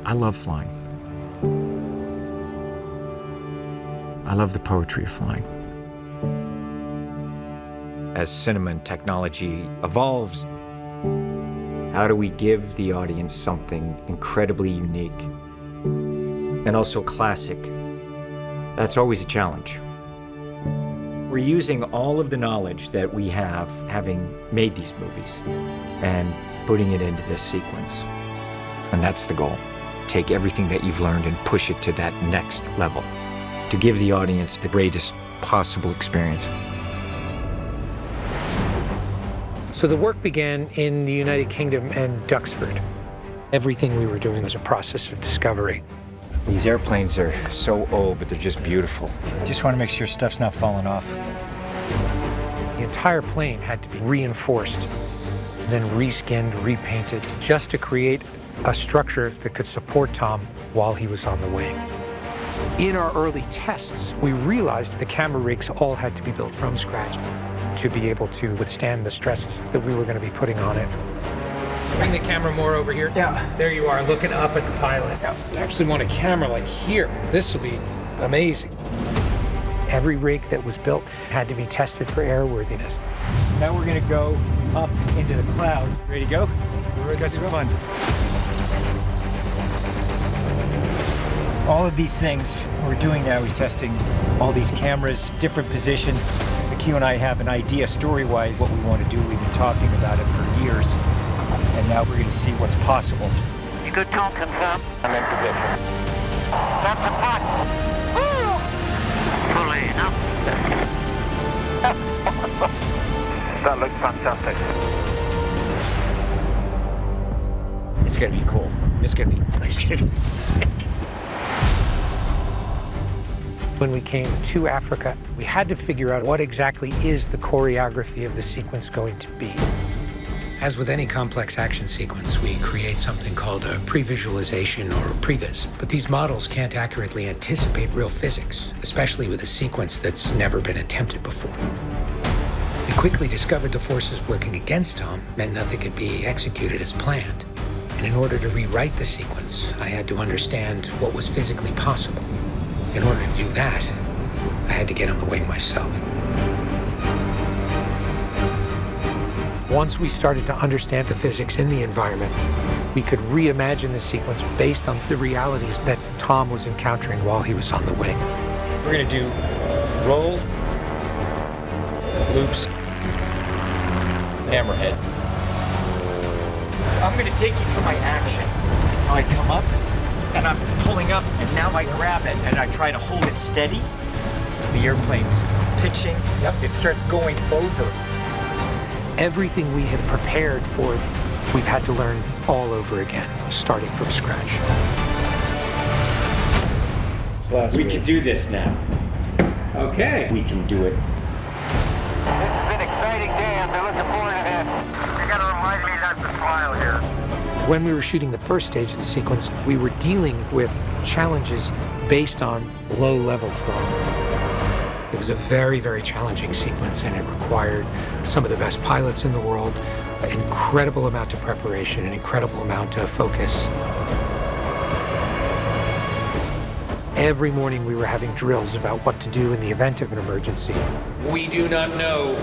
I love flying. I love the poetry of flying. As cinema and technology evolves, how do we give the audience something incredibly unique and also classic? That's always a challenge. We're using all of the knowledge that we have having made these movies and putting it into this sequence. And that's the goal. Take everything that you've learned and push it to that next level to give the audience the greatest possible experience. So the work began in the United Kingdom and Duxford. Everything we were doing was a process of discovery. These airplanes are so old, but they're just beautiful. Just want to make sure stuff's not falling off. The entire plane had to be reinforced, then reskinned, repainted, just to create a structure that could support Tom while he was on the wing. In our early tests, we realized the camera rigs all had to be built from scratch to be able to withstand the stresses that we were going to be putting on it. Bring the camera more over here. Yeah. There you are, looking up at the pilot. Yeah. I actually want a camera like here. This will be amazing. Every rig that was built had to be tested for airworthiness. Now we're going to go up into the clouds. Ready to go? Let's get some fun. All of these things we're doing now is testing all these cameras, different positions. Q and I have an idea story-wise what we want to do. We've been talking about it for years. And now we're going to see what's possible. You good, Tom? Confirm. I'm in position. That's a putt. Woo! Fully up. That looks fantastic. It's going to be cool. It's going to be sick. When we came to Africa, we had to figure out what exactly is the choreography of the sequence going to be. As with any complex action sequence, we create something called a pre-visualization or a previs. But these models can't accurately anticipate real physics, especially with a sequence that's never been attempted before. We quickly discovered the forces working against Tom meant nothing could be executed as planned. And in order to rewrite the sequence, I had to understand what was physically possible. In order to do that, I had to get on the wing myself. Once we started to understand the physics in the environment, we could reimagine the sequence based on the realities that Tom was encountering while he was on the wing. We're going to do roll, loops, hammerhead. I'm going to take you through my action. I come up, and I'm pulling up, and now I grab it, and I try to hold it steady. The airplane's pitching. Yep. It starts going over. Everything we had prepared for, we've had to learn all over again, starting from scratch. We can do this now. Okay. We can do it. This is an exciting day. I've been looking forward to this. You gotta remind me not to smile here. When we were shooting the first stage of the sequence, we were dealing with challenges based on low-level flying. It was a very, very challenging sequence, and it required some of the best pilots in the world, an incredible amount of preparation, an incredible amount of focus. Every morning we were having drills about what to do in the event of an emergency. We do not know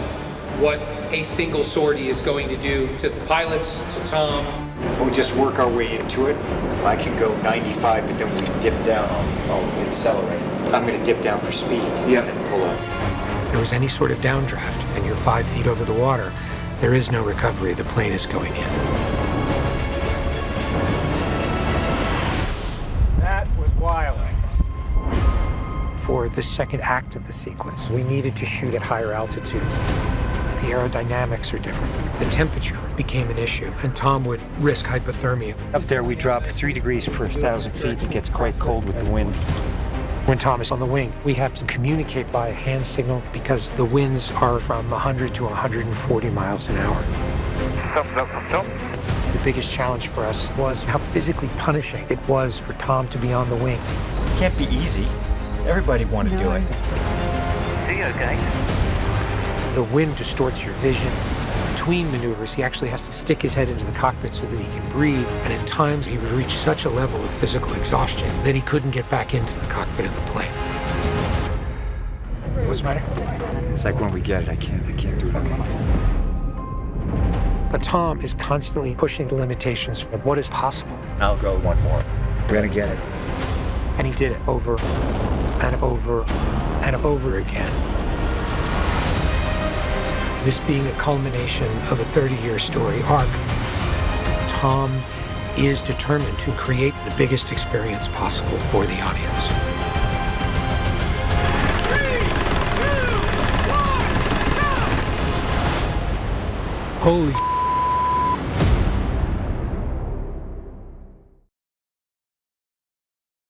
what a single sortie is going to do to the pilots, to Tom. We just work our way into it. I can go 95, but then when we dip down, I'll accelerate. I'm going to dip down for speed and pull up. If there was any sort of downdraft and you're 5 feet over the water, there is no recovery. The plane is going in. That was wild. For the second act of the sequence, we needed to shoot at higher altitudes. The aerodynamics are different. The temperature became an issue, and Tom would risk hypothermia. Up there, we drop 3 degrees per 1,000 feet. It gets quite cold with the wind. When Tom is on the wing, we have to communicate via hand signal because the winds are from 100 to 140 miles an hour. Stop. The biggest challenge for us was how physically punishing it was for Tom to be on the wing. It can't be easy. Everybody wanted to do it. See you, okay? The wind distorts your vision. between maneuvers, he actually has to stick his head into the cockpit so that he can breathe. And at times, he would reach such a level of physical exhaustion that he couldn't get back into the cockpit of the plane. What's the matter? It's like when we get it, I can't do it anymore. But Tom is constantly pushing the limitations of what is possible. I'll go one more. We're gonna get it. And he did it over and over and over again. This being a culmination of a 30-year story arc, Tom is determined to create the biggest experience possible for the audience. 3, 2, 1, go! Holy